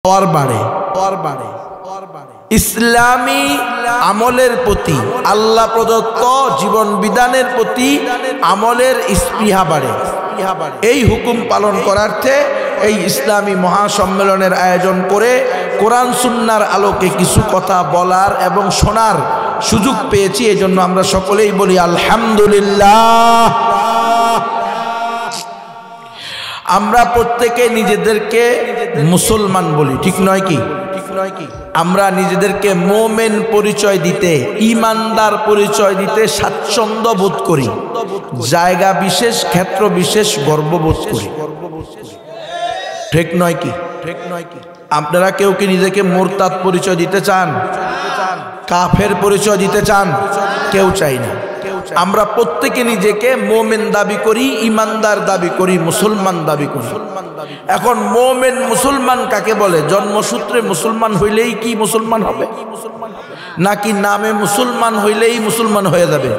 और बाड़े इस्लामी আমলের প্রতি আল্লাহ প্রদত্ত জীবন বিধানের প্রতি আমলের স্পৃহা বাড়ে। এই হুকুম পালন করার্থে এই ইসলামী মহাসম্মেলনের আয়োজন করে কোরআন সুন্নাহর আলোকে কিছু কথা বলার এবং শোনার সুযোগ পেয়েছি। এজন্য আমরা সকলেই বলি আলহামদুলিল্লাহ। আমরা প্রত্যেকে নিজেদেরকে মুসলমান বলি, ঠিক নয় কি? আমরা নিজেদেরকে মোমেন পরিচয় দিতে, ইমানদার পরিচয় দিতে স্বাচ্ছন্দ্য বোধ করি, জায়গা বিশেষ ক্ষেত্র বিশেষ গর্ববোধ করি, ঠিক নয় কি? আপনারা কেউ কি নিজেকে মুরতাদ পরিচয় দিতে চান? কাফের পরিচয় দিতে চান? কেউ চাই না। আমরা প্রত্যেকে নিজেকে মোমেন দাবি করি, ইমানদার দাবি করি, মুসলমান দাবি করি। এখন মোমেন মুসলমান কাকে বলে? জন্মসূত্রে মুসলমান হইলেই কি মুসলমান হবে, নাকি নামে মুসলমান হইলেই মুসলমান হয়ে যাবে?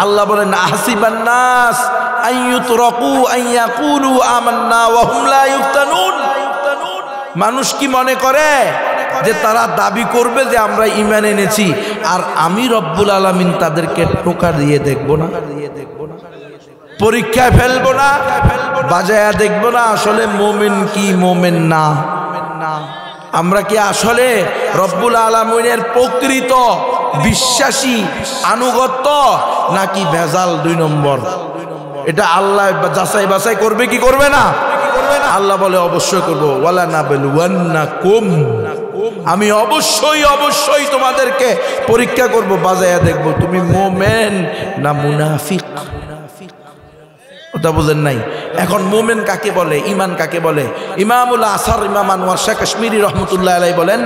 আল্লাহ বলেন আহসিবান নাস আইয়ুতরাকু আইয়াকুলু আমান্না ওয়া হুম লা ইফতানুন। মানুষ কি মনে করে যে তারা দাবি করবে যে আমরা ঈমান এনেছি, আর আমি রব্বুল আলামিন তাদেরকে ঠোকা দিয়ে দেখব না, পরীক্ষায় ফেলবো না, বাজায়া দেখবো না আসলে মোমেন কি মোমেন না? আমরা কি আসলে রব্বুল আলামিনের প্রকৃত বিশ্বাসী আনুগত্য, নাকি ভেজাল 2 নম্বর? এটা আল্লাহ যাচাই বাছাই করবে কি করবে না? আল্লাহ বলে অবশ্যই করব। ওয়ালা নাবলুওয়ান্নাকুম, আমি অবশ্যই অবশ্যই তোমাদেরকে পরীক্ষা করব, বাজায়া দেখব তুমি মোমেন না মুনাফিক। ওটা বুঝেন নাই? এখন মোমেন কাকে বলে, ইমান কাকে বলে? ইমামুল আসার ইমাম আনোয়ার শাহ কাশ্মীরি রহমতুল্লাহ আলাইহি বলেন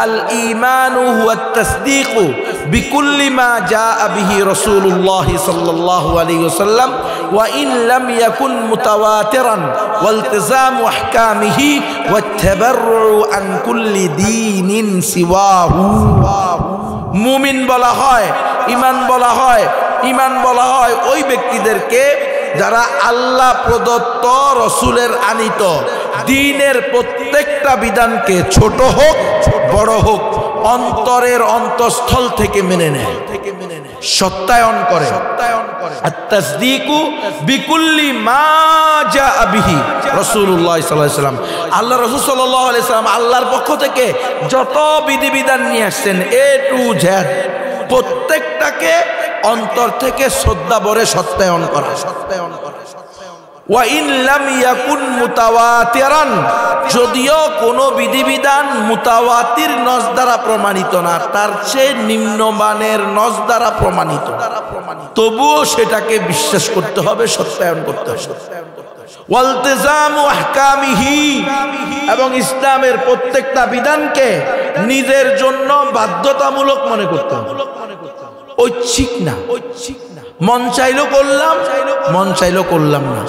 আল ঈমানু হুয়াত তাসদীকু বিকুল্লি মা জাআ বিহি রাসূলুল্লাহ সাল্লাল্লাহু আলাইহি ওয়াসাল্লাম ওয়া ইন লাম ইয়াকুন মুতাওয়াতিরান ওয়াল ইলতিজামু আহকামিহি ওয়াত তাবাররু আন কুল্লি দীনিন সিওয়াহু। মুমিন বলা হয়, ঈমান বলা হয়, ঈমান বলা হয় ওই ব্যক্তিদেরকে যারা আল্লাহ প্রদত্ত রসুলের আনিত দ্বীনের প্রত্যেকটা বিধানকে ছোট হোক বড় হোক অন্তরের অন্তঃস্থল থেকে মেনে নেয়, সত্যায়ন করে। আত-তাসদীকু বিকুল্লি মা জাআ বিহি রাসূলুল্লাহ সাল্লাল্লাহু আলাইহি ওয়াসাল্লাম। আল্লাহ রাসূল সাল্লাল্লাহু আলাইহি ওয়াসাল্লাম আল্লাহর পক্ষ থেকে যত বিধিবিধান নিয়ে আসছেন এ টু জেড প্রত্যেকটাকে অন্তর থেকে শ্রদ্ধা ভরে সত্যায়ন করা। ওয়া ইন লাম ইয়াকুন মুতাওয়াতিরান, যদিও কোনো বিধিবিধান মুতাওয়াতির নস দ্বারা প্রমাণিত না, তার চেয়ে নিম্নমানের নস দ্বারা প্রমাণিত, তবুও সেটাকে বিশ্বাস করতে হবে, সত্যায়ন করতে হবে। ওয়াল ইলতিজামু আহকামিহি, এবং ইসলামের প্রত্যেকটা বিধানকে নিজের জন্য বাধ্যতামূলক মনে করতে হবে, ঐচ্ছিক না। মন চাইলো করলাম, মন চাইলো করলাম না,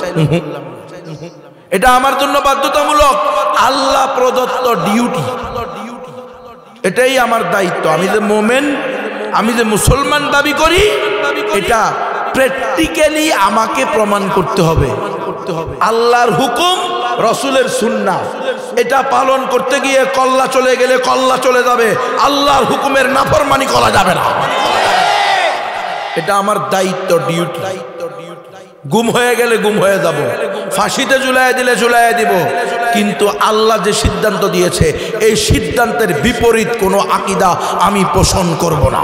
এটা আমার জন্য বাধ্যতামূলক, আল্লাহ প্রদত্ত ডিউটি, এটাই আমার দায়িত্ব। আমি যে মোমেন, আমি যে মুসলমান দাবি করি, এটা প্র্যাকটিক্যালি আমাকে প্রমাণ করতে হবে। আল্লাহর হুকুম, রসুলের সুন্নাহ, এটা পালন করতে গিয়ে কল্লা চলে গেলে কল্লা চলে যাবে, আল্লাহর হুকুমের নাফরমানি করা যাবে না। এটা আমার দায়িত্ব, ডিউটি। গুম হয়ে গেলে গুম হয়ে যাব, ফাঁসিতে ঝুলাইয়া দিলে ঝুলাইয়া দিব, কিন্তু আল্লাহ যে সিদ্ধান্ত দিয়েছে এই সিদ্ধান্তের বিপরীত কোনো আকীদা আমি পোষণ করব না।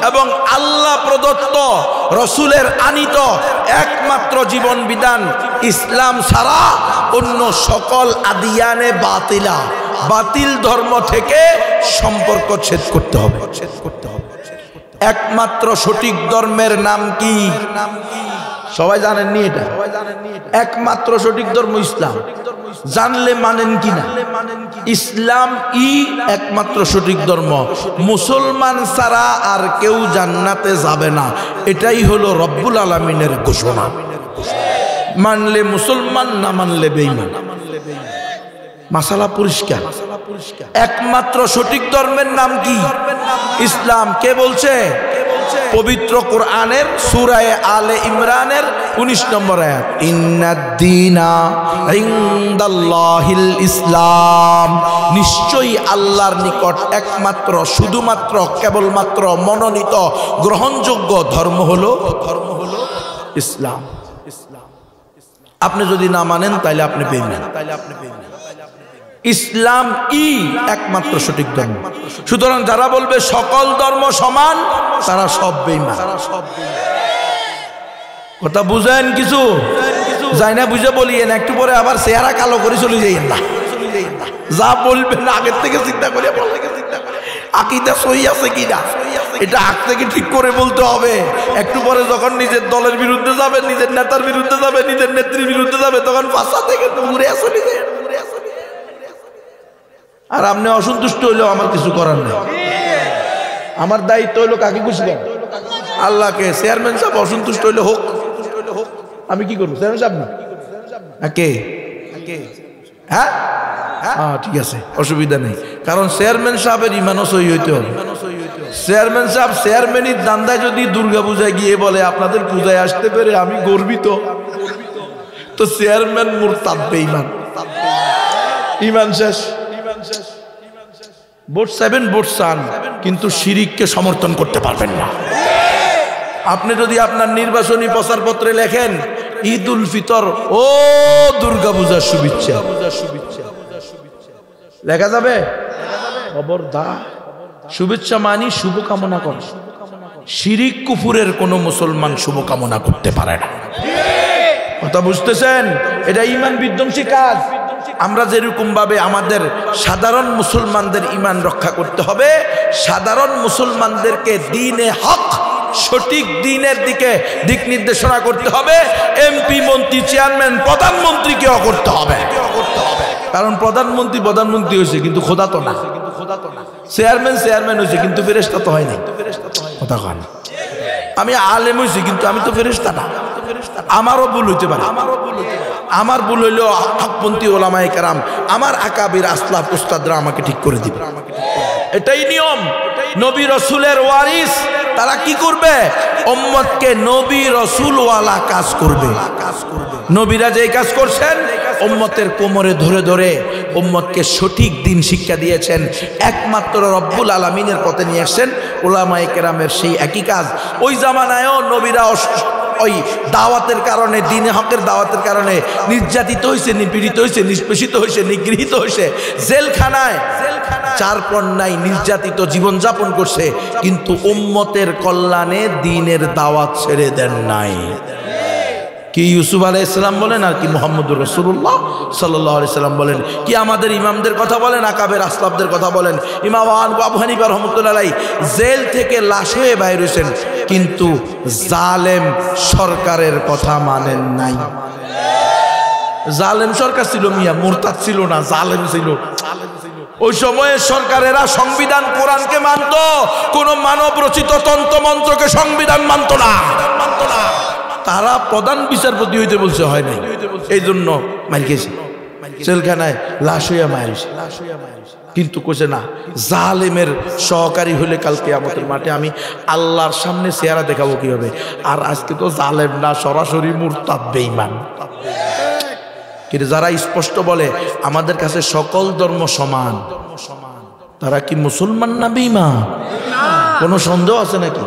এবং আল্লাহ প্রদত্ত রসুলের আনিত একমাত্র জীবন বিধান ইসলাম ছাড়া অন্য সকল আদিয়ানে বাতিলা, বাতিল ধর্ম থেকে সম্পর্ক ছেদ করতে হবে। একমাত্র সঠিক ধর্মের নাম কি? সবাই জানেননি এটা? একমাত্র সঠিক ধর্ম ইসলাম। জানলে মানেন কিনা? ইসলাম একমাত্র সঠিক ধর্ম, মুসলমান ছাড়া আর কেউ জান্নাতে যাবে না, এটাই হলো রব্বুল আলামিনের ঘোষণা। মানলে মুসলমান, না মানলে বেঈমান। মাসালা পরিষ্কার। একমাত্র সঠিক ধর্মের নাম কি? ইসলাম। কে বলছে? পবিত্র কোরআনের সূরা আলে ইমরানের 19 নম্বর আয়াত, ইন্নাদ-দীনা ইনদাল্লাহিল ইসলাম, নিশ্চয়ই আল্লাহর নিকট একমাত্র শুধুমাত্র কেবলমাত্র মনোনীত গ্রহণযোগ্য ধর্ম হলো ইসলাম। আপনি যদি না মানেন তাহলে আপনি বেঈমান। ইসলাম একমাত্র সঠিক ধর্ম। সুতরাং যারা বলবে সকল ধর্ম সমান, তারা সব বেঈমান। কথা বুঝেন? কিছু যাই না বুঝে বলিয়েন, একটু পরে আবার চেহারা কালো করে চলে যাইয়েন না। যা বলবেন আগের থেকে চিন্তা করে আকীদা সহি আছে কিনা এটা আগ থেকে ঠিক করে বলতে হবে। একটু পরে যখন নিজের দলের বিরুদ্ধে যাবে, নিজের নেতার বিরুদ্ধে যাবে, নিজের নেত্রীর বিরুদ্ধে যাবে, তখন ফাঁসা থেকে দূরে চলে যায়। আর আপনি অসন্তুষ্ট হইলেও আমার কিছু করার নেই। আমার দায়িত্ব হইলো কাকে খুশি করেন? আল্লাহকে। চেয়ারম্যান সাহেব অসন্তুষ্ট হইলে হোক, আমি কি করবো? চেয়ারম্যান সাহেব না কে? হ্যাঁ হ্যাঁ ঠিক আছে, অসুবিধা নেই। কারণ চেয়ারম্যান সাহেবের ইমানও সহি হইতে হবে। চেয়ারম্যান সাহেব চেয়ারম্যানের দান্দায় যদি দুর্গা পূজায় গিয়ে বলে আপনাদের পূজায় আসতে পেরে আমি গর্বিত, তো চেয়ারম্যান মুরতাদ বেঈমান, ইমান শেষ। ভোট চাইবেন, ভোট চান, কিন্তু শিরিককে সমর্থন করতে পারবেন না। আপনি যদি আপনার নির্বাচনী প্রচারপত্রে লেখেন ঈদ উল ফিতর ও দুর্গা পূজার শুভেচ্ছা, লেখা যাবে? খবরদার, শুভেচ্ছা মানি শুভকামনা করে। শিরিক কুফুরের কোন মুসলমান শুভকামনা করতে পারে না। কথা বুঝতেছেন? এটা ঈমান বিধ্বংসী কাজ। আমরা যেরকম ভাবে আমাদের সাধারণ মুসলমানদের ঈমান রক্ষা করতে হবে, সাধারণ মুসলমানদেরকে দ্বীনে হক সঠিক দ্বীনের দিকে দিক নির্দেশনা করতে হবে, এমপি মন্ত্রী চেয়ারম্যান প্রধানমন্ত্রীকেও করতে হবে। কারণ প্রধানমন্ত্রী হয়েছে কিন্তু খোদা তো না, চেয়ারম্যান হয়েছে কিন্তু ফেরেশতা তো হয় নাই। কথা কন, আমি আলেম হয়েছি কিন্তু আমি তো ফেরেশতা না। আমারও ভুল হইতে পারে, আমার ভুল হইলেও হকপন্থী ওলামায়ে কেরাম, আমার আকাবির আসলাফ উস্তাদরা আমাকে ঠিক করে দিবে। এটাই নিয়ম। নবী রসুলের ওয়ারিস তারা কি করবে? উম্মতকে নবী রসুল ওয়ালা কাজ করবে। নবীরা যে কাজ করছেন, উম্মতের কোমরে ধরে ধরে উম্মতকে সঠিক দিন শিক্ষা দিয়েছেন, একমাত্র রব্বুল আলামিনের পথে নিয়ে আসছেন। ওলামায়ে কেরামের সেই একই কাজ। ওই জামানায়ও নবীরা ওই দাওয়াতের কারণে, দ্বীনে হকের দাওয়াতের কারণে নির্যাতিত হয়েছে, নিপীড়িত হয়েছে, নিষ্পেষিত হয়েছে, নিগৃহীত হয়েছে, জেলখানায় চারপন্নায় নির্যাতিত জীবনযাপন করছে, কিন্তু উম্মতের কল্যাণে দ্বীনের দাওয়াত ছেড়ে দেন নাই। কি ইউসুফ আলাইহিস সালাম বলেন, আর কি মুহাম্মদুর রাসূলুল্লাহ সাল্লাল্লাহু আলাইহি সাল্লাম বলেন, কি আমাদের ইমামদের কথা বলেন, আকাবের আসলাফদের কথা বলেন। ইমাম আবু হানিফা রাহমাতুল্লাহ আলাইহি জেল থেকে লাশ হয়ে বাইর হয়েছেন, কিন্তু জালেম সরকারের কথা মানেন নাই। জালেম সরকার ছিল মিয়া, মুরতাদ ছিল না, জালেম ছিল। ওই সময়ে সরকারেরা সংবিধান কোরআনকে মানত, কোন মানব রচিত তন্ত্রমন্ত্রকে সংবিধান মানত না। তারা প্রধান বিচারপতি হইতে বলছে, হয় নাই, এই জন্য মার খেয়েছে, জেলখানায় লাশ হইয়া মার। কিন্তু কোছে না, জালেমের সহকারী হলে কাল কিয়ামতের মাঠে আমি আল্লাহর সামনে চেহারা দেখাবো কিভাবে। আর আজকে তো জালেম না, সরাসরি মুরতাদ বেঈমান। কিন্তু যারা স্পষ্ট বলে আমাদের কাছে সকল ধর্ম সমান, তারা কি মুসলমান না বেঈমান? কোনো সন্দেহ আছে নাকি?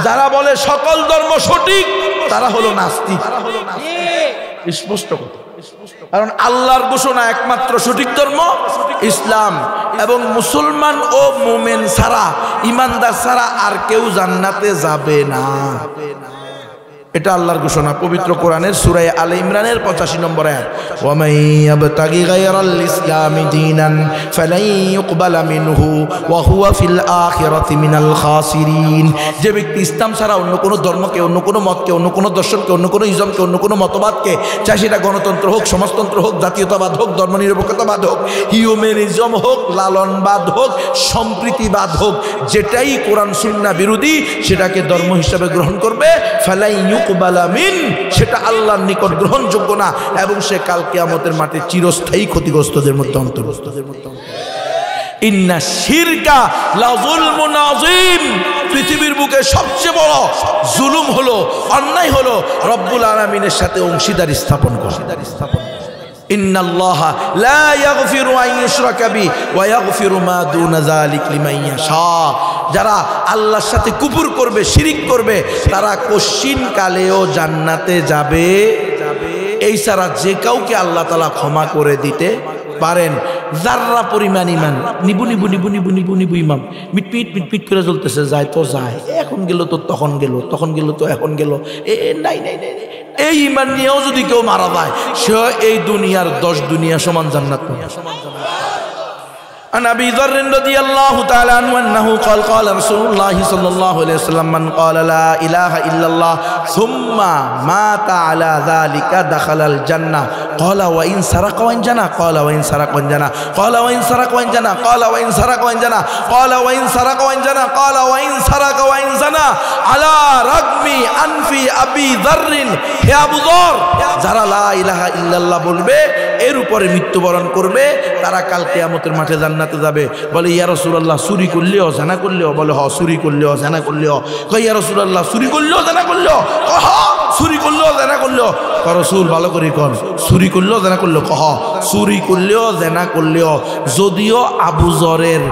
যারা বলে সকল ধর্ম সঠিক, তারা হলো নাস্তিক। স্পষ্ট কথা। কারণ আল্লাহর ঘোষণা একমাত্র সঠিক ধর্ম ইসলাম, এবং মুসলমান ও মুমিন ছাড়া, ইমানদার ছাড়া আর কেউ জান্নাতে যাবে না। এটা আল্লাহর ঘোষণা পবিত্র কোরআনের সূরা আলে ইমরানের 85 নম্বর আয়াত। ওয়া মান ইয়াবতাগি গায়রাল ইসলামি দীনান ফালাই ইউকবালা মিনহু ওয়া হুয়া ফিল আখিরাতি মিনাল খাসিরিন। যে ব্যক্তি ইসলাম ছাড়া অন্য কোনো ধর্মকে, অন্য কোনো মতকে, অন্য কোনো দর্শনকে, অন্য কোনো ইজমকে, অন্য কোনো মতবাদকে, চাই সেটা গণতন্ত্র হোক, সমাজতন্ত্র হোক, জাতীয়তাবাদ হোক, ধর্মনিরপেক্ষতাবাদ হোক, হিউম্যানিজম হোক, লালনবাদ হোক, সম্প্রীতিবাদ হোক, যেটাই কোরআন সুন্নাহ বিরোধী সেটাকে ধর্ম হিসাবে গ্রহণ করবে, ফালাই সেটা আল্লাহর নিকট গ্রহণযোগ্য না, এবং সে কাল কিয়ামতের মাঠে চিরস্থায়ী ক্ষতিগ্রস্তদের মধ্যে অন্তর্ভুক্ত। ইন্না শিরকা লাযুলমুন আযীম, পৃথিবীর বুকে সবচেয়ে বড় জুলুম হলো, অন্যায় হলো রব্বুল আলামিনের সাথে অংশীদারি স্থাপন করা। ইন্নাল্লাহা লা ইয়াগফিরু আন ইউশরাকা বিহি ওয়া ইয়াগফিরু মা দুনা যালিকা লিমান ইয়াশা। যারা আল্লাহর সাথে কুফর করবে, শিরিক করবে, তারা কশিন কালেও জান্নাতে যাবে। এই ছাড়া যে কাউকে আল্লাহ তাআলা ক্ষমা করে দিতে পারেন। যাররা পরিমাণ ইমান নিবু নিবু নিবু নিবু নিবু নিবু ইমাম মিটমিট মিটমিট করে চলতেছে, যায় তো যায়, এখন গেল তো তখন গেল, তখন গেল তো এখন গেল, নাই নাই নাই। এই ইমান নিয়েও যদি কেউ মারা যায়, সে এই দুনিয়ার 10 দুনিয়া সমান জান্নাত পাবে। عن أبي ذر رضي الله تعالى عنه أنه قال قال رسول الله صلى الله عليه وسلم من قال لا إله إلا الله ثم مات على ذلك دخل الجنة قال وإن سرق وإن جنى قال وإن سرق وإن جنى قال وإن سرق وإن جنى قال وإن سرق وإن جنى قال وإن سرق وإن جنى قال وإن سرق وإن زنى على رغم أنف أبي ذر يا أبو ذر যারা লা ইলাহা ইল্লাল্লাহ বলবে, এর উপরে মৃত্যুবরণ করবে, তারা কাল কিয়ামতের মাঠে জান্নাতে যাবে। বলে ইয়া রাসূলুল্লাহ চুরি করলেও জানা করলেও? বলে হ চুরি করলেও জানা করলেও। কই ইয়া রাসূলুল্লাহ চুরি করলেও জানা করলেও? কহ চুরি করলেও জানা করলেও। ক রাসূল ভালো করে কোন চুরি করলেও জানা করলেও? কহ চুরি করলেও জানা করলেও। যদিও আবু যরের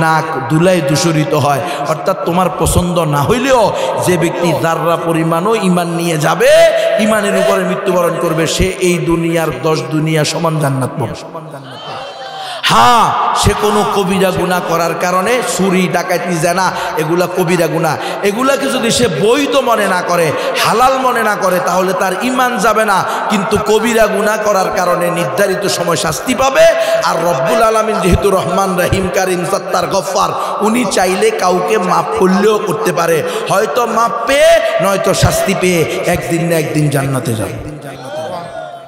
নাক দুলাই দূষিত হয়, অর্থাৎ তোমার পছন্দ না হইলেও যে ব্যক্তি যাররা পরিমাণও ঈমান নিয়ে যাবে, ঈমানের উপরে মৃত্যুবরণ করবে, সে এই দুনিয়ার 10 দুনিয়া সমান জান্নাত পাবে। হ্যাঁ, সে কোনো কবিরা গুনাহ করার কারণে, চুরি ডাকাতি জানা এগুলা কবিরা গুনাহ, এগুলাকে যদি সে বৈধ মনে না করে, হালাল মনে না করে, তাহলে তার ঈমান যাবে না। কিন্তু কবিরা গুনাহ করার কারণে নির্ধারিত সময় শাস্তি পাবে। আর রব্বুল আলামিন যেহেতু রহমান রহিম কারিম সত্তার গফফার, উনি চাইলে কাউকে মাফ করলেও করতে পারে। হয়তো মাফ পেয়ে নয়তো শাস্তি পেয়ে একদিন না একদিন জান্নাতে যাবে।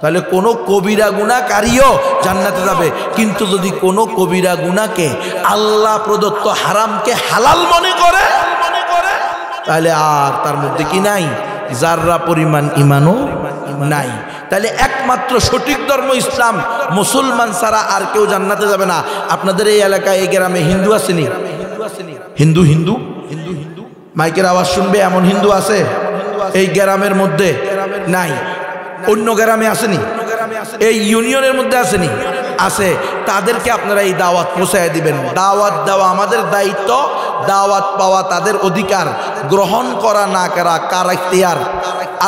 তাহলে কোনো কবিরা গুনাহকারীও জান্নাতে যাবে। কিন্তু যদি কোনো কবিরা গুনাহকে আল্লাহ প্রদত্ত হারামকে হালাল মনে করে, তাহলে আর তার মধ্যে কি নাই? যাররা পরিমাণ ঈমানও নাই। তাহলে একমাত্র সঠিক ধর্ম ইসলাম, মুসলমান ছাড়া আর কেউ জান্নাতে যাবে না। আপনাদের এই এলাকায়, এই গ্রামে হিন্দু আসেনি? হিন্দু হিন্দু হিন্দু হিন্দু মাইকের আওয়াজ শুনবে এমন হিন্দু আছে? এই গ্রামের মধ্যে নাই। অন্য গ্রামে আসেনি? এই ইউনিয়নের মধ্যে আসেনি? আছে। তাদেরকে আপনারা এই দাওয়াত পৌঁছায় দিবেন। দাওয়াত দেওয়া আমাদের দায়িত্ব, দাওয়াত পাওয়া তাদের অধিকার, গ্রহণ করা না করা কার ইখতিয়ার?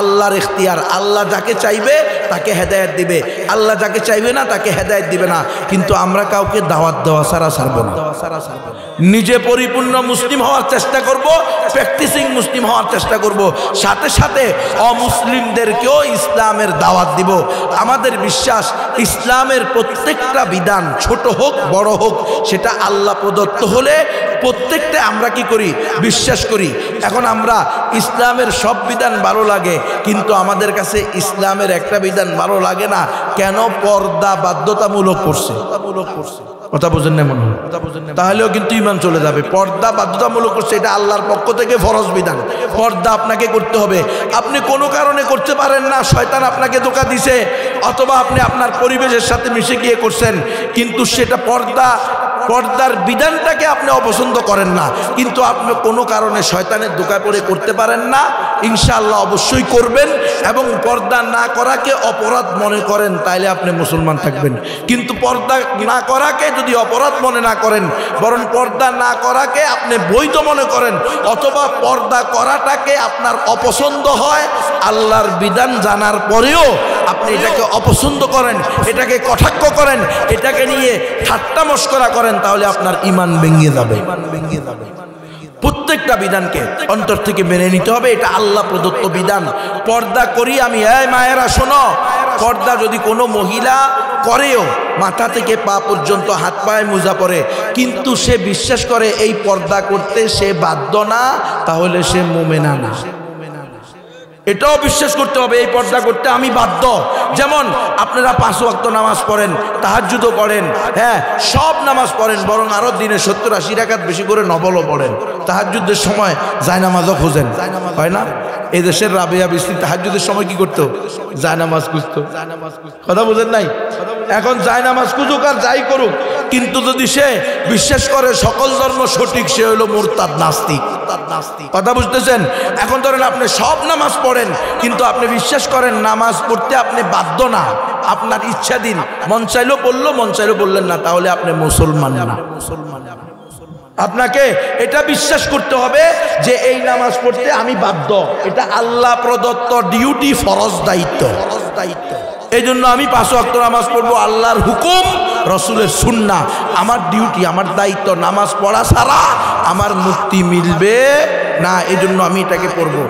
আল্লাহর ইখতিয়ার। আল্লাহ যাকে চাইবে তাকে হেদায়েত দিবে, আল্লাহ যাকে চাইবে না তাকে হেদায়েত দিবে না। কিন্তু আমরা কাউকে দাওয়াত দেওয়া ছাড়া ছাড়ব না। নিজে পরিপূর্ণ মুসলিম হওয়ার চেষ্টা করব, প্র্যাকটিসিং মুসলিম হওয়ার চেষ্টা করব, সাথে সাথে অমুসলিমদেরকেও ইসলামের দাওয়াত দিব। আমাদের বিশ্বাস, ইসলামের প্রত্যেকটা বিধান, ছোট হোক বড় হোক, সেটা আল্লাহ প্রদত্ত হলে প্রত্যেকটা আমরা কি করি? বিশ্বাস করি। এখন আমরা ইসলামের সব বিধান ভালো লাগে, কিন্তু আমাদের কাছে ইসলামের একটা বিধান ভালো লাগে না। কেন? পর্দা বাধ্যতামূলক করছে। কথা বুঝেন না মনে হয়? তাহলেও কিন্তু ঈমান চলে যাবে। পর্দা বাধ্যতামূলক করছে, এটা আল্লাহর পক্ষ থেকে ফরজ বিধান। পর্দা আপনাকে করতে হবে। আপনি কোনো কারণে করতে পারেন না, শয়তান আপনাকে ধোঁকা দিছে, অথবা আপনি আপনার পরিবেশের সাথে মিশে গিয়ে করছেন, কিন্তু সেটা পর্দার বিধানটাকে আপনি অপছন্দ করেন না, কিন্তু আপনি কোনো কারণে শয়তানের ধোঁকায় পড়ে করতে পারেন না। ইনশাআল্লাহ অবশ্যই করবেন। এবং পর্দা না করাকে অপরাধ মনে করেন, তাইলে আপনি মুসলমান থাকবেন। কিন্তু পর্দা না করাকে যদি অপরাধ মনে না করেন, বরং পর্দা না করাকে আপনি বৈধ মনে করেন, অথবা পর্দা করাটাকে আপনার অপছন্দ হয়, আল্লাহর বিধান জানার পরেও আপনি এটাকে অপছন্দ করেন, এটাকে কটাক্ষ করেন, এটাকে নিয়ে ঠাট্টা মশকরা করেন, তাহলে আপনার ঈমান ভেঙে যাবে। প্রত্যেকটা বিধানকে অন্তর থেকে মেনে নিতে হবে। এটা আল্লাহ প্রদত্ত বিধান। পর্দা করি আমি, এই মায়েরা শোনো, পর্দা যদি কোনো মহিলা করেও, মাথা থেকে পা পর্যন্ত হাত পায়ে মোজা পরে, কিন্তু সে বিশ্বাস করে এই পর্দা করতে সে বাধ্য না, তাহলে সে মুমিনা না। এটাও বিশ্বাস করতে হবে, এই পর্দা করতে আমি বাধ্য। যেমন আপনারা 5 ওয়াক্ত নামাজ পড়েন, তাহাজ্জুদও পড়েন, হ্যাঁ সব নামাজ পড়েন, বরং আরো দিনে 70-80 রাকাত বেশি করে নফলও পড়েন। তাহাজ্জুদের সময় জায়নামাজও খোঁজেন, হয় না? এই দেশের রাবেয়া বিসরি তাহাজ্জুদের সময় কি করতো? জায়নামাজ খুঁজতো। কথা বুঝেন নাই? এখন জায়নামাজ খুঁজুক আর যাই করুক, কিন্তু যদি সে বিশ্বাস করে সকল ধর্ম সঠিক, সে হলো মুরতাদ নাস্তিক। কথা বুঝতেছেন? এখন ধরেন আপনি সব নামাজ পড়েন, কিন্তু আপনি বিশ্বাস করেন নামাজ পড়তে আপনি বাধ্য না, আপনার ইচ্ছাধীন, মন চাইলেও পড়লো, মন চাইলেও পড়লেন না, তাহলে আপনি মুসলমান না। আপনাকে এটা বিশ্বাস করতে হবে যে এই নামাজ পড়তে আমি বাধ্য, এটা আল্লাহ প্রদত্ত ডিউটি, ফরজ দায়িত্ব। এই জন্য আমি 5 ওয়াক্ত নামাজ পড়বো, আল্লাহর হুকুম, রসুলের সুন্নাহ, আমার ডিউটি, আমার দায়িত্ব। নামাজ পড়া ছাড়া আমার মুক্তি মিলবে না, এই জন্য আমি এটাকে পড়বো।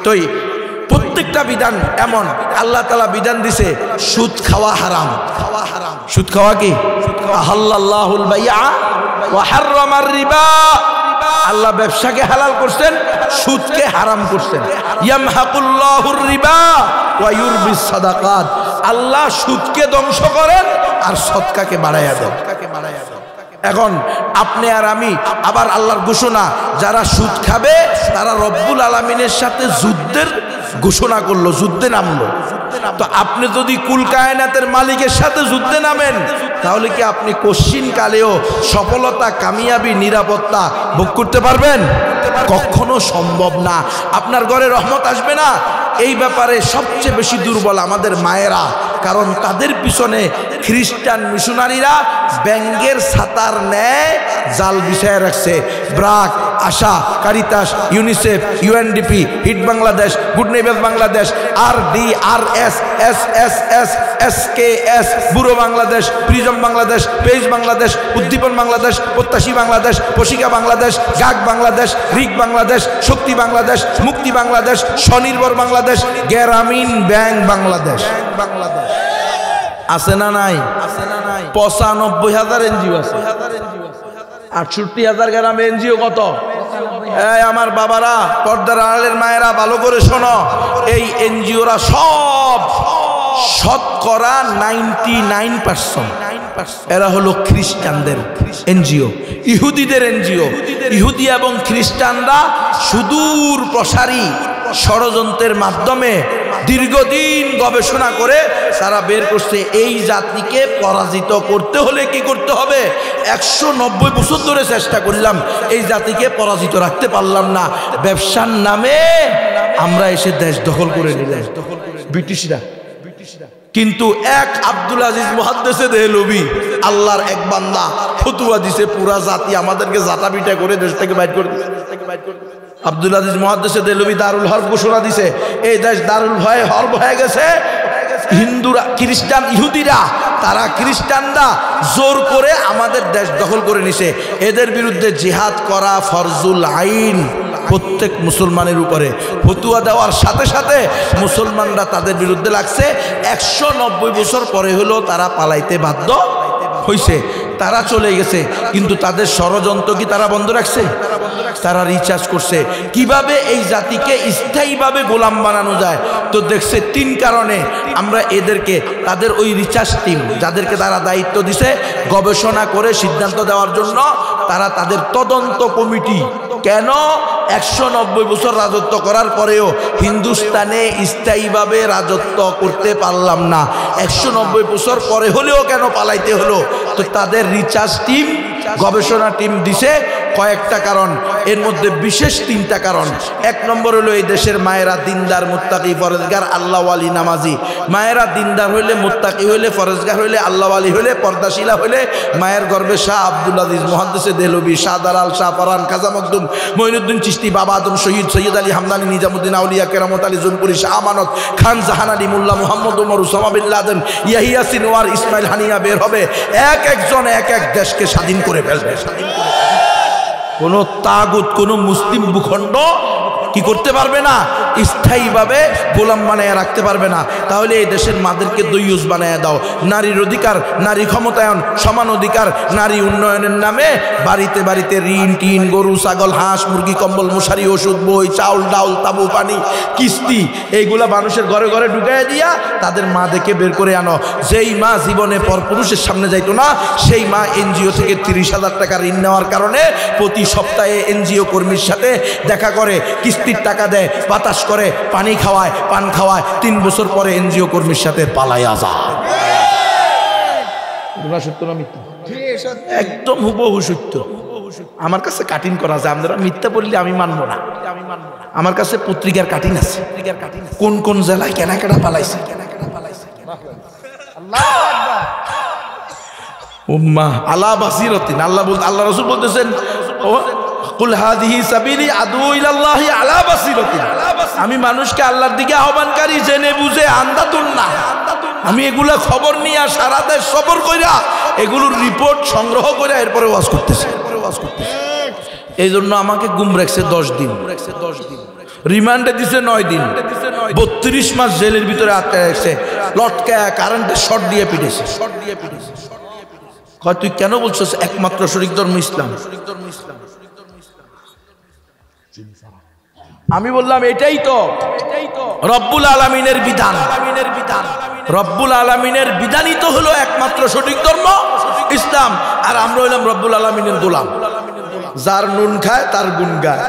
তো প্রত্যেকটা বিধান এমন, আল্লাহ তাআলা বিধান দিছে সুদ খাওয়া হারাম। সুদ খাওয়া কি? আহাল্লাল্লাহুল বাইআ ওয়া হাররামার রিবা। আল্লাহ ব্যবসাকে হালাল করছেন, সুদকে হারাম করছেন। ইয়ামহাকুল্লাহুর রিবা ওয়া ইউরবিস সাদাকাত। আল্লাহ সুদকে ধ্বংস করেন আর সদকাকে বাড়াইয়া দেন। এখন আপনি আর আমি, আবার আল্লাহর ঘোষণা, যারা সুদ খাবে তারা রব্বুল আলামিনের সাথে যুদ্ধের ঘোষণা করলো, যুদ্ধে নামলো। তো আপনি যদি কুল কায়নাতের মালিকের সাথে যুদ্ধে নামেন, তাহলে কি আপনি কশিন কালেও সফলতা, কামিয়াবি, নিরাপত্তা ভোগ করতে পারবেন? কখনো সম্ভব না। আপনার ঘরে রহমত আসবে না। এই ব্যাপারে সবচেয়ে বেশি দুর্বল আমাদের মায়েরা, কারণ তাদের পিছনে খ্রিস্টান মিশনারিরা ব্যাঙ্গের ছাতার ন্যায় জাল বিছায় রাখছে। BRAC, ASA, Caritas, UNICEF, UNDP, HEED Bangladesh, good neighbours Bangladesh, RDRS, SSS, SKS, bureau Bangladesh, prism Bangladesh, page Bangladesh, Uddipan Bangladesh, Prottyashi Bangladesh, Proshika Bangladesh, গাগ Bangladesh, রিক বাংলাদেশ, শক্তি বাংলাদেশ, মুক্তি বাংলাদেশ, স্বনির্ভর বাংলাদেশ, গ্রামীণ ব্যাংক বাংলাদেশ। আছে না নাই? 95,000 এনজিও আছে। 68,000 গ্রাম এনজিও। কত? এই আমার বাবারা, পর্দার আড়ালের মায়েরা, ভালো করে শোনো, এই এনজিওরা সব শতকরা 99% এরা হলো খ্রিস্টানদের এনজিও, ইহুদিদের এনজিও। ইহুদি এবং খ্রিস্টানরা সুদূর প্রসারী ষড়যন্ত্রের মাধ্যমে দীর্ঘদিন গবেষণা করে তারা বের করছে এই জাতিকে পরাজিত করতে হলে কি করতে হবে। 190 বছর ধরে চেষ্টা করলাম, এই জাতিকে পরাজিত রাখতে পারলাম না। ব্যবসার নামে আমরা এসে দেশ দখল করে নিলাম ব্রিটিশরা। কিন্তু এক আব্দুল আজিজ মুহাদ্দিসে দেহলভী, আল্লাহর এক বান্দা, ফতোয়া দিছে পুরা জাতি আমাদেরকে জাতা পিটা করে দেশ থেকে বাইর করে দিছে। আব্দুল আজিজ মুহাদ্দিসে দেহলভী দারুল হরব ঘোষণা দিছে, এই দেশ দারুল ভয়ে হরব হয়ে গেছে। হিন্দুরা, খ্রিস্টান, ইহুদিরা, তারা খ্রিস্টানরা জোর করে আমাদের দেশ দখল করে নিছে। এদের বিরুদ্ধে জিহাদ করা ফরজুল আইন প্রত্যেক মুসলমানের উপরে। ফতুয়া দেওয়ার সাথে সাথে মুসলমানরা তাদের বিরুদ্ধে লাগছে। 190 বছর পরে হলো তারা পালাইতে বাধ্য হয়েছে, তারা চলে গেছে। কিন্তু তাদের ষড়যন্ত্র কি তারা বন্ধ রাখছে? তারা রিচার্জ করছে কিভাবে এই জাতিকে স্থায়ীভাবে গোলাম বানানো যায়। তো দেখছে 3 কারণে আমরা এদেরকে, তাদের ওই রিচার্জ টিম যাদেরকে তারা দায়িত্ব দিছে গবেষণা করে সিদ্ধান্ত দেওয়ার জন্য, তারা তাদের তদন্ত কমিটি, কেন 190 বছর রাজত্ব করার পরেও হিন্দুস্তানে স্থায়ীভাবে রাজত্ব করতে পারলাম না, 190 বছর পরে হলেও কেন পালাইতে হলো। তো তাদের রিচার্জ টিম, গবেষণা টিম দিছে কয়েকটা কারণ, এর মধ্যে বিশেষ 3টা কারণ। 1 নম্বর হলো এই দেশের মায়েরা দিনদার, মুত্তাকি, ফরজগার, আল্লাহওয়ালি, নামাজি। মায়েরা দিনদার হইলে, মুত্তাকি হইলে, ফরজগার হইলে, আল্লাহওয়ালি হইলে, পর্দাশীলা হইলে মায়ের গর্বে শাহ আব্দুল আজিজ মুহাদ্দিসে দেহলভী, শাহ দালাল, শাহ ফরহান, খাজা মখদুম, মঈনুদ্দিন চিশতি, বাবা আদম শহীদ, সৈয়দ আলী হামদানি, নিজামুদ্দিন আউলিয়া, কেরামত Ali Jaunpuri, Shah Amanat Khan, Jahan Ali, Mullah Muhammad Omar, Osama bin Laden, Yahya Sinwar, Ismail Haniyeh বের হবে। এক একজন এক এক দেশকে স্বাধীন করে ফেলবে। কোন তাগুত, কোন মুসলিম ভূখণ্ড কি করতে পারবে না, স্থায়ীভাবে গোলাম বানায় রাখতে পারবে না। তাহলে এই দেশের মাদেরকে দইয়ুস বানায় দাও। নারীর অধিকার, নারী ক্ষমতায়ন, সমান অধিকার, নারী উন্নয়নের নামে বাড়িতে বাড়িতে ঋণ টিন, গরু ছাগল, হাঁস মুরগি, কম্বল মশারি, ওষুধ, বই, চাউল ডাউল, তাবু পানি, কিস্তি, এইগুলা মানুষের ঘরে ঘরে ঢুকাইয়া দিয়া তাদের মা দেখে বের করে আনো। যেই মা জীবনে পরপুরুষের সামনে যাইতো না, সেই মা এনজিও থেকে 30,000 টাকা ঋণ নেওয়ার কারণে প্রতি সপ্তাহে এনজিও কর্মীর সাথে দেখা করে, কিস্তি কিস্তির টাকা দেয়, বাতাস করে, পানি খাওয়ায়, পান খাওয়ায়, 3 বছর পরে এনজিও কর্মীর সাথে পালাইয়া যায়। সত্য না মিথ্যা? একদম হুবহু সত্য। আমার কাছে কাটিং করা যায়, আপনারা মিথ্যা বললে আমি মানবো না। আমার কাছে পত্রিকার কাটিং আছে, কোন কোন জেলায় কেনাকাটা পালাইছে। উম্মাহ আলা বাসিরাতিন, আল্লাহ রাসূল বলতেছেন কুল হাযিহি সাবিলি আদউ ইলাল্লাহি আলা বাসিরাতিন, আমি মানুষকে আল্লাহর দিকে আহ্বানকারী, জেনে বুঝে, আন্দাতুন না। আমি এগুলা খবর নিয়ে সারা দেশ সফর কইরা এগুলোর রিপোর্ট সংগ্রহ করে এরপরে ওয়াজ করতেছে। এই জন্য আমাকে গুম রাখছে 10 দিন, রিমান্ডে দিছে 9 দিন, 32 মাস জেলের ভিতরে আটকে রাখছে, লটকায়া কারেন্টের শর্ট দিয়ে পিটেছে। কয় তুই কেন বলছিস একমাত্র শরীক ধর্ম ইসলাম? আমি বললাম এটাই তো রব্বুল আলামিনের বিধান। রব্বুল আলামিনের বিধানই তো হলো একমাত্র সঠিক ধর্ম ইসলাম, আর আমরা হইলাম রব্বুল আলামিনের গোলাম। যার নুন খায় তার গুণ গায়।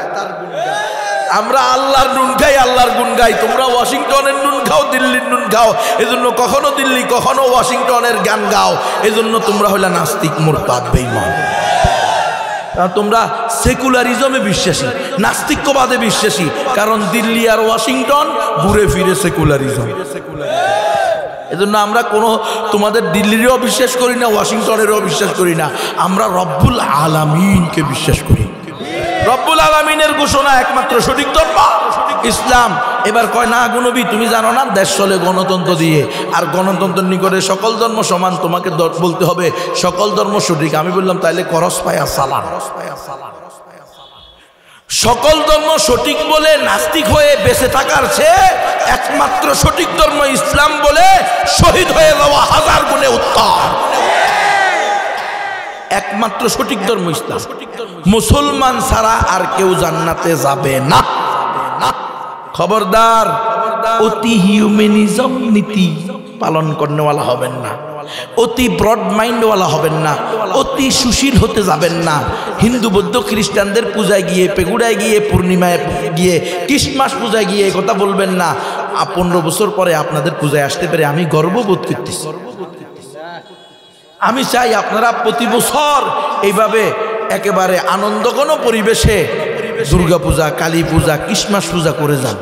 আমরা আল্লাহর নুন খাই, আল্লাহর গুণ গাই। তোমরা ওয়াশিংটনের নুন খাও, দিল্লির নুন খাও, এজন্য কখনো দিল্লি কখনো ওয়াশিংটনের গান গাও, এজন্য তোমরা হইলা নাস্তিক, মুরতাদ, বেঈমান। তোমরা সেকুলারিজমে বিশ্বাসী, নাস্তিক্যবাদে বিশ্বাসী, কারণ দিল্লি আর ওয়াশিংটন ঘুরে ফিরে সেকুলারিজম। এজন্য আমরা কোনো তোমাদের দিল্লিরও বিশ্বাস করি না, ওয়াশিংটনেরও বিশ্বাস করি না, আমরা রব্বুল আলামিনকে বিশ্বাস করি। রব্বুল আলামিনের ঘোষণা একমাত্র সঠিক ধর্ম ইসলাম। এবার কয় না গো নবী তুমি জানো না দেশ চলে গণতন্ত্র দিয়ে, আর গণতন্ত্রের নিকটে সকল ধর্ম সমান, তোমাকে বলতে হবে সকল ধর্ম সঠিক। আমি বললাম তাইলে করস পায়া সালাম। সকল ধর্ম সঠিক বলে নাস্তিক হয়ে বেঁচে থাকার চেয়ে একমাত্র সঠিক ধর্ম ইসলাম বলে শহীদ হয়ে যাওয়া 1000 গুণে উত্তম। একমাত্র সঠিক ধর্ম ইসলাম। মুসলমান ছাড়া আর কেউ জান্নাতে যাবে না। খবরদার অতি হিউম্যানিজম নীতি পালন করনেওয়ালা হবেন না, অতি ব্রড মাইন্ডওয়ালা হবেন না, অতি সুশীল হতে যাবেন না। হিন্দু বৌদ্ধ খ্রিস্টানদের পূজায় গিয়ে, পেগুড়ায় গিয়ে, পূর্ণিমায় গিয়ে, ক্রিসমাস পূজায় গিয়ে এই কথা বলবেন না। 15 বছর পরে আপনাদের পূজায় আসতে পারে আমি গর্ববোধ করতেছি। আমি চাই আপনারা প্রতি বছর এইভাবে একেবারে আনন্দঘন পরিবেশে দুর্গা পূজা, কালী পূজা, ক্রিসমাস পূজা করে যান।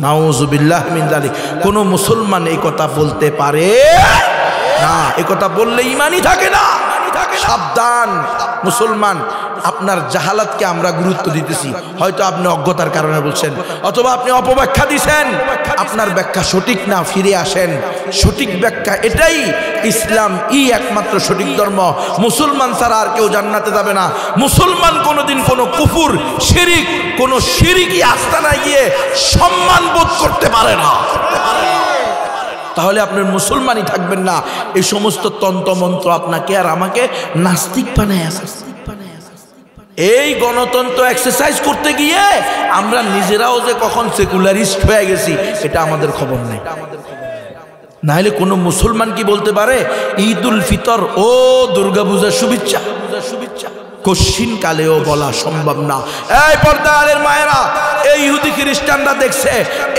নাউযুবিল্লাহ মিন যালিক। কোন মুসলমান এই কথা বলতে পারে না। এই কথা বললে ঈমানই থাকে না। সাবধান মুসলমান, আপনার জাহালাতকে আমরা গুরুত্ব দিতেছি। হয়তো আপনি অজ্ঞতার কারণে বলছেন, অথবা আপনি অপব্যাখ্যা দিচ্ছেন। আপনার ব্যাখ্যা সঠিক না, ফিরে আসেন। সঠিক ব্যাখ্যা এটাই, ইসলাম একমাত্র সঠিক ধর্ম। মুসলমান ছাড়া আর কেউ জান্নাতে যাবে না। মুসলমান কোনোদিন কোনো কুফর, শিরিক, কোনো শিরিকি আস্তানায় গিয়ে সম্মান বোধ করতে পারে না। তাহলে আপনার মুসলমানই থাকবেন না। এই সমস্ত তন্ত্রমন্ত্র আপনাকে আর আমাকে নাস্তিক বানায় আছে। এই গণতন্ত্র এক্সারসাইজ করতে গিয়ে আমরা নিজেরাও যে কখন সেকুলারিস্ট হয়ে গেছি এটা আমাদের খবর নেই। না হলে কোনো মুসলমান কি বলতে পারে ঈদুল ফিতর ও দুর্গা পূজার শুভেচ্ছা? কশিন কালেও বলা সম্ভব না। এই পর্দারের মায়েরা, এই ইহুদি খ্রিস্টানরা দেখছে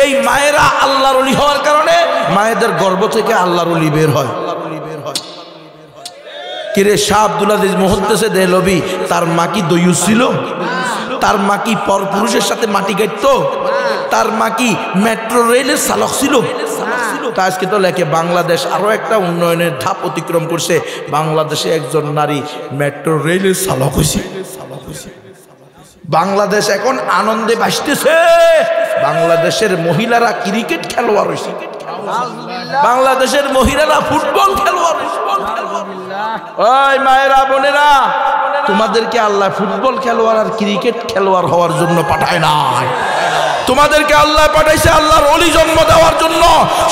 এই মায়েরা আল্লাহর ওলি হওয়ার কারণে মায়েদের গর্ভ থেকে আল্লাহর ওলি বের হয়। কিরে শাহ আব্দুল আজিজ মুহাদ্দিসে দেহলভী, তার মা কি দয়ুস ছিল? তার মা কি পরপুরুষের সাথে মাটি কাটতো? তার মা কি মেট্রো রেলের চালক ছিল? আজকে তো লেখে বাংলাদেশ আরো একটা উন্নয়নের ধাপ অতিক্রম করছে। বাংলাদেশে একজন নারী মেট্রো রেলের চালক হয়েছে। বাংলাদেশ এখন আনন্দে ভাসতেছে। বাংলাদেশের মহিলারা ক্রিকেট খেলোয়াড় হয়েছে, বাংলাদেশের মহিলারা ফুটবল খেলোয়াড় হয়েছে। ওই মায়েরা, বোনেরা, তোমাদেরকে আল্লাহ ফুটবল খেলোয়াড় আর ক্রিকেট খেলোয়াড় হওয়ার জন্য পাঠায় নাই। তোমাদেরকে আল্লাহ পাঠাইছে আল্লাহর ওলি জন্ম দেওয়ার জন্য।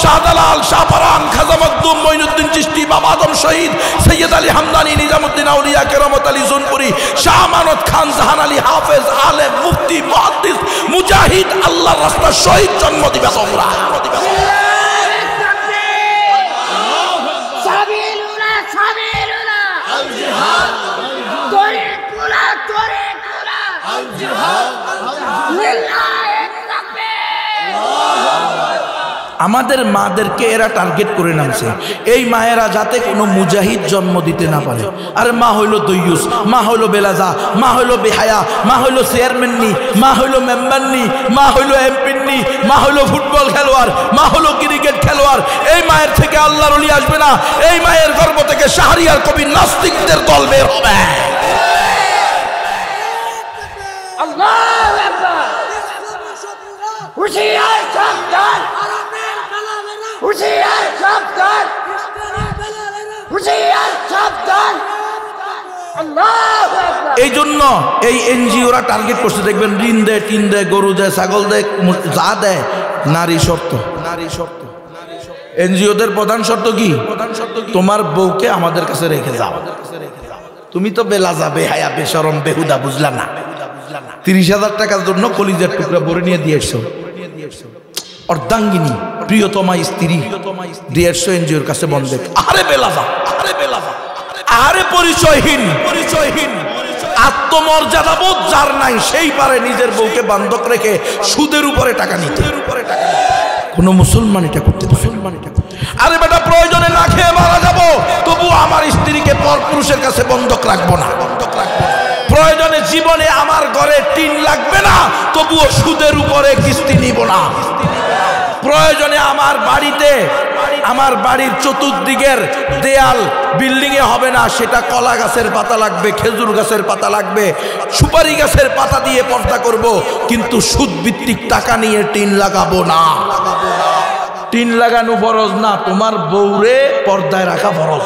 শাহজালাল, শাহপরান, খাজা মখদুম, মঈনুদ্দিন চিশতি, বাবা আদম শহীদ, সৈয়দ আলী হামদানি, নিজামুদ্দিন আউলিয়া, কেরামত আলী জুনপুরি, শাহ আমানত খান, জাহান আলী হাফেজ, আলেম, মুফতি, মুহাদ্দিস, মুজাহিদ, আল্লাহর রাস্তায় শহীদ জন্ম দিবে তোমরা। আমাদের মাদেরকে এরা টার্গেট করে নামছে, এই মায়েরা যাতে কোনো মুজাহিদ জন্ম দিতে না পারে। আরে মা হইল দইয়ুস, মা হইল বেলাজা, মা হইল বেহায়া, মা হইল চেয়ারম্যাননি, মা হইল মেম্বারনি, মা হইল এমপিনি, মা হইল ফুটবল খেলোয়াড়, মা হইল ক্রিকেট খেলোয়াড়। এই মায়ের থেকে আল্লাহর ওলি আসবে না, এই মায়ের গর্ভ থেকে শাহরিয়ার কবি নাস্তিকদের দল বের হবে। আল্লাহু আকবার। হুশিয়ার সাবধান, হুশিয়ার সাবধান, হুশিয়ার সাবধান। আল্লাহু আকবার। এই জন্য এই এনজিওরা টার্গেট করছে, দেখবেন ঋণ দেয়, টিন দেয়, গরু দেয়, ছাগল দেয়, যা দেয় নারী শর্ত। নারী শর্ত এনজিওদের প্রধান শর্ত কি? তোমার বউকে আমাদের কাছে রেখে যাও। তুমি তো বেলাজা, বেহায়া, বেশরম, বেহুদা, বুঝলা না? 30,000 টাকার জন্য কলিজার টুকরা ভরে নিয়ে দিয়ে এসছো, অর্ধাঙ্গিনী প্রিয়তমা স্ত্রী দিয়ে এসছো এনজিওর কাছে বন্ধে। আরে বেলাজা, আরে বেলাজা, আরে পরিচয়হীন, পরিচয়হীন আত্মমর্যাদা বোধ যার নাই, সেই পারে নিজের বউকে বান্ধক রেখে সুদের উপরে টাকা নিতে। কোন মুসলমান এটা করতে পারে? আরে বেটা, প্রয়োজনে না খেয়ে মারা যাবো, তবু আমার স্ত্রীকে পরপুরুষের কাছে বন্ধক রাখবো না। প্রয়োজনে জীবনে আমার ঘরে টিন লাগবে না, তবুও সুদের উপরে কিস্তি নিব না। প্রয়োজনে আমার বাড়িতে, আমার বাড়ির চতুর্দিকের দেয়াল বিল্ডিং এ হবে না, সেটা কলা গাছের পাতা লাগবে, খেজুর গাছের পাতা লাগবে, সুপারি গাছের পাতা দিয়ে পর্দা করব, কিন্তু সুদ ভিত্তিক টাকা নিয়ে টিন লাগাবো না। টিন লাগানো ফরজ না, তোমার বউরে পর্দায় রাখা ফরজ।